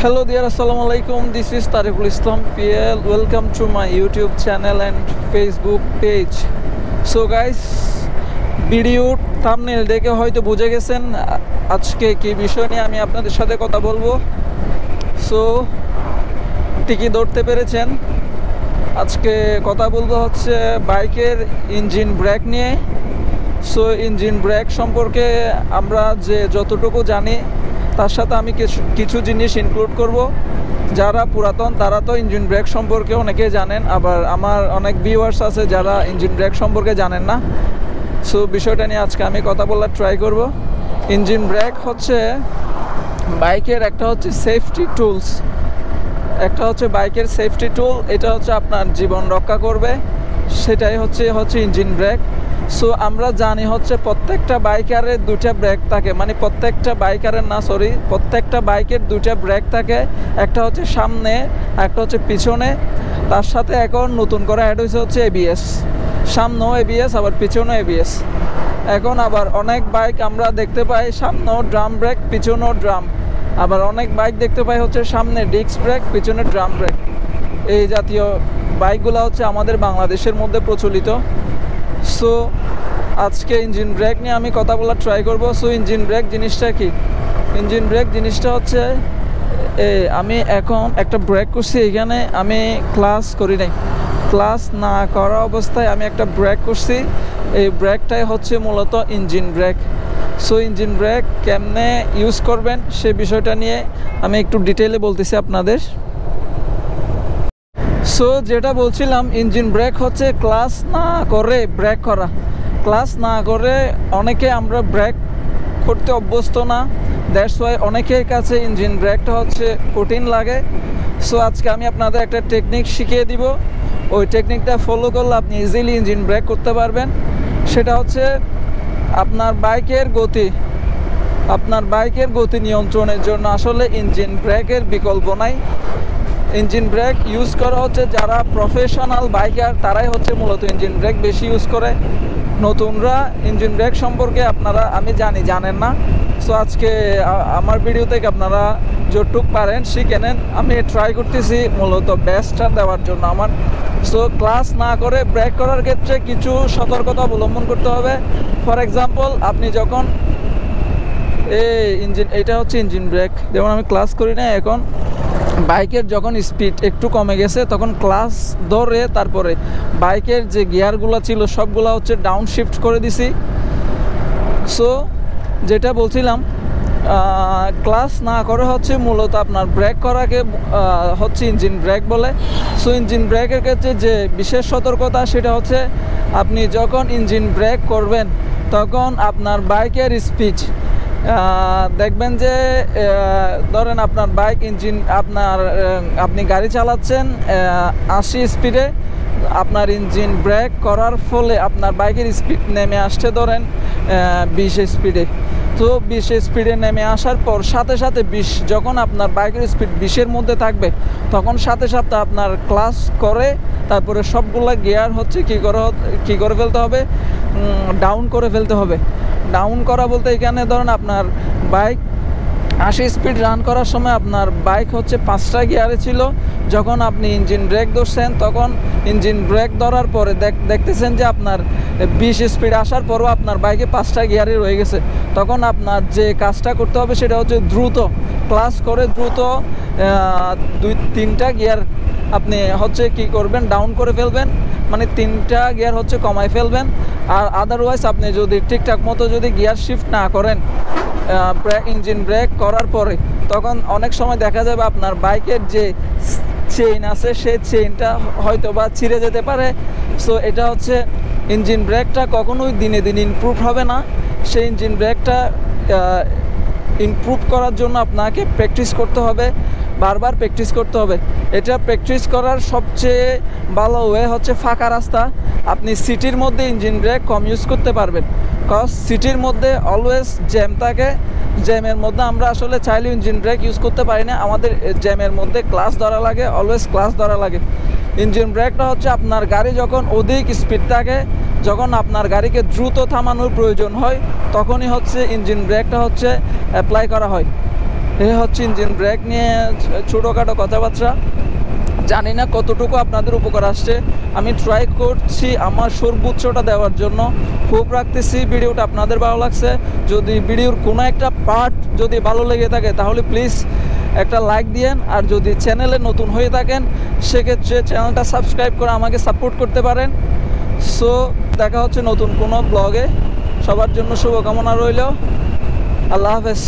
Hello there, assalamu alaikum. This is Tariqul Islam PL. Welcome to my YouTube channel and Facebook page. So guys, video thumbnail দেখে হয়তো বুঝে গেছেন আজকে কি বিষয় নিয়ে আমি আপনাদের সাথে কথা বলবো। সো ঠিকই ধরতে পেরেছেন, আজকে কথা বলবো হচ্ছে বাইকের ইঞ্জিন ব্রেক নিয়ে। সো ইঞ্জিন ব্রেক সম্পর্কে আমরা যে যতটুকু জানি তার সাথে আমি কিছু জিনিস ইনক্লুড করব। যারা পুরাতন তারা তো ইঞ্জিন ব্রেক সম্পর্কে অনেকেই জানেন, আবার আমার অনেক ভিউয়ার্স আছে যারা ইঞ্জিন ব্রেক সম্পর্কে জানেন না। সো বিষয়টা নিয়ে আজকে আমি কথা বলার ট্রাই করব। ইঞ্জিন ব্রেক হচ্ছে বাইকের একটা হচ্ছে সেফটি টুলস, একটা হচ্ছে বাইকের সেফটি টুল। এটা হচ্ছে আপনার জীবন রক্ষা করবে, সেটাই হচ্ছে ইঞ্জিন ব্রেক। সো আমরা জানি হচ্ছে প্রত্যেকটা বাইকারের দুইটা ব্রেক থাকে, মানে প্রত্যেকটা বাইকের দুইটা ব্রেক থাকে, একটা হচ্ছে সামনে একটা হচ্ছে পিছনে। তার সাথে এখন নতুন করে অ্যাড হচ্ছে এবিএস, সামনেও এবিএস আবার পিছনেও এবিএস। এখন আবার অনেক বাইক আমরা দেখতে পাই সামনেও ড্রাম ব্রেক পিছনেও ড্রাম, আবার অনেক বাইক দেখতে পাই হচ্ছে সামনে ডিস্ক ব্রেক পিছনে ড্রাম ব্রেক। এই জাতীয় বাইকগুলো হচ্ছে আমাদের বাংলাদেশের মধ্যে প্রচলিত। সো আজকে ইঞ্জিন ব্রেক নিয়ে আমি কথা বলার ট্রাই করব। সো ইঞ্জিন ব্রেক জিনিসটা কি? ইঞ্জিন ব্রেক জিনিসটা হচ্ছে আমি এখন একটা ব্রেক করছি, এখানে আমি ক্লাস করি নাই, ক্লাস না করা অবস্থায় আমি একটা ব্রেক করছি। এই ব্রেকটাই হচ্ছে মূলত engine brake. So engine brake কেমনে ইউজ করবেন সে বিষয়টা নিয়ে আমি একটু ডিটেইলে বলতেছি আপনাদের। সো যেটা বলছিলাম, ইঞ্জিন ব্রেক হচ্ছে ক্লাস না করে ব্রেক করা। ক্লাস না করে অনেকে আমরা ব্রেক করতে অভ্যস্ত না, দ্যাটস ওয়াই অনেকের কাছে ইঞ্জিন ব্রেকটা হচ্ছে কঠিন লাগে। সো আজকে আমি আপনাদের একটা টেকনিক শিখিয়ে দিব, ওই টেকনিকটা ফলো করলে আপনি ইজিলি ইঞ্জিন ব্রেক করতে পারবেন। সেটা হচ্ছে আপনার বাইকের গতি নিয়ন্ত্রণের জন্য আসলে ইঞ্জিন ব্রেকের বিকল্প নাই। ইঞ্জিন ব্রেক ইউজ করা হচ্ছে যারা প্রফেশনাল বাইকার, তারাই হচ্ছে মূলত ইঞ্জিন ব্রেক বেশি ইউজ করে। নতুনরা ইঞ্জিন ব্রেক সম্পর্কে আমি জানেন না। সো আজকে আমার ভিডিও থেকে আপনারা যতটুকু পারেন শিখে নেন। আমি ট্রাই করতেছি মূলত বেস্টটা দেওয়ার জন্য আমার। সো ক্লাস না করে ব্রেক করার ক্ষেত্রে কিছু সতর্কতা অবলম্বন করতে হবে। ফর এক্সাম্পল, আপনি যখন এটা হচ্ছে ইঞ্জিন ব্রেক, যেমন আমি ক্লাস করি না, এখন বাইকের যখন স্পিড একটু কমে গেছে তখন ক্লাস ধরে তারপরে বাইকের যে গিয়ারগুলো ছিল সবগুলো হচ্ছে ডাউন শিফট করে দিছি। সো যেটা বলছিলাম, ক্লাস না করে হচ্ছে মূলত আপনার ব্রেক করাকে হচ্ছে ইঞ্জিন ব্রেক বলে। সো ইঞ্জিন ব্রেকের ক্ষেত্রে যে বিশেষ সতর্কতা সেটা হচ্ছে আপনি যখন ইঞ্জিন ব্রেক করবেন তখন আপনার বাইকের স্পিড দেখবেন যে ধরেন আপনার বাইক আপনি গাড়ি চালাচ্ছেন 80 স্পিডে, আপনার ইঞ্জিন ব্রেক করার ফলে আপনার বাইকের স্পিড নেমে আসছে ধরেন 20 স্পিডে। তো 20 স্পিডে নেমে আসার পর সাথে সাথে যখন আপনার বাইকের স্পিড 20-এর মধ্যে থাকবে তখন সাথে সাথে আপনার ক্লাস করে তারপরে সবগুলা গিয়ার হচ্ছে কী করে ফেলতে হবে, ডাউন করে ফেলতে হবে। ডাউন করা বলতে এখানে ধরেন আপনার বাইক 80 স্পিড রান করার সময় আপনার বাইক হচ্ছে 5টা গিয়ারে ছিল, যখন আপনি ইঞ্জিন ব্রেক ধরছেন তখন ইঞ্জিন ব্রেক ধরার পরে দেখতেছেন যে আপনার 20 স্পিড আসার পরও আপনার বাইকে 5টা গিয়ারে রয়ে গেছে। তখন আপনার যে কাজটা করতে হবে সেটা হচ্ছে দ্রুত ক্লাস করে দ্রুত 2-3টা গিয়ার আপনি হচ্ছে কী করবেন, ডাউন করে ফেলবেন, মানে 3টা গিয়ার হচ্ছে কমায় ফেলবেন। আর আদারওয়াইজ আপনি যদি ঠিকঠাক মতো যদি গিয়ার শিফট না করেন ইঞ্জিন ব্রেক করার পরে, তখন অনেক সময় দেখা যাবে আপনার বাইকের যে চেইন আছে সেই চেইনটা হয়তো বা ছিঁড়ে যেতে পারে। সো এটা হচ্ছে ইঞ্জিন ব্রেকটা কখনোই দিনে দিনে ইমপ্রুভ হবে না। সেই ইঞ্জিন ব্রেকটা ইমপ্রুভ করার জন্য আপনাকে প্র্যাকটিস করতে হবে, বারবার প্র্যাকটিস করতে হবে। এটা প্র্যাকটিস করার সবচেয়ে ভালো ওয়ে হচ্ছে ফাঁকা রাস্তা। আপনি সিটির মধ্যে ইঞ্জিন ব্রেক কম ইউজ করতে পারবেন, কজ সিটির মধ্যে অলওয়েজ জ্যাম থাকে। জ্যামের মধ্যে আমরা আসলে চাইলে ইঞ্জিন ব্রেক ইউজ করতে পারি না, আমাদের জ্যামের মধ্যে ক্লাস ধরা লাগে, অলওয়েজ ক্লাস ধরা লাগে। ইঞ্জিন ব্রেকটা হচ্ছে আপনার গাড়ি যখন অধিক স্পিড থাকে, যখন আপনার গাড়িকে দ্রুত থামানোর প্রয়োজন হয় তখনই হচ্ছে ইঞ্জিন ব্রেকটা হচ্ছে অ্যাপ্লাই করা হয়। এ হচ্ছে ইঞ্জিন ব্রেক নিয়ে ছোটোখাটো কথাবার্তা। জানি না কতটুকু আপনাদের উপকার আসছে, আমি ট্রাই করছি আমার সর্বোচ্চটা দেওয়ার জন্য। হোপ রাখতেছি ভিডিওটা আপনাদের ভালো লাগছে। যদি ভিডিওর কোনো একটা পার্ট যদি ভালো লেগে থাকে তাহলে প্লিজ একটা লাইক দিয়েন, আর যদি চ্যানেলে নতুন হয়ে থাকেন সেক্ষেত্রে চ্যানেলটা সাবস্ক্রাইব করে আমাকে সাপোর্ট করতে পারেন। সো দেখা হচ্ছে নতুন কোনো ব্লগে। সবার জন্য শুভকামনা রইল। আল্লাহ হাফেজ।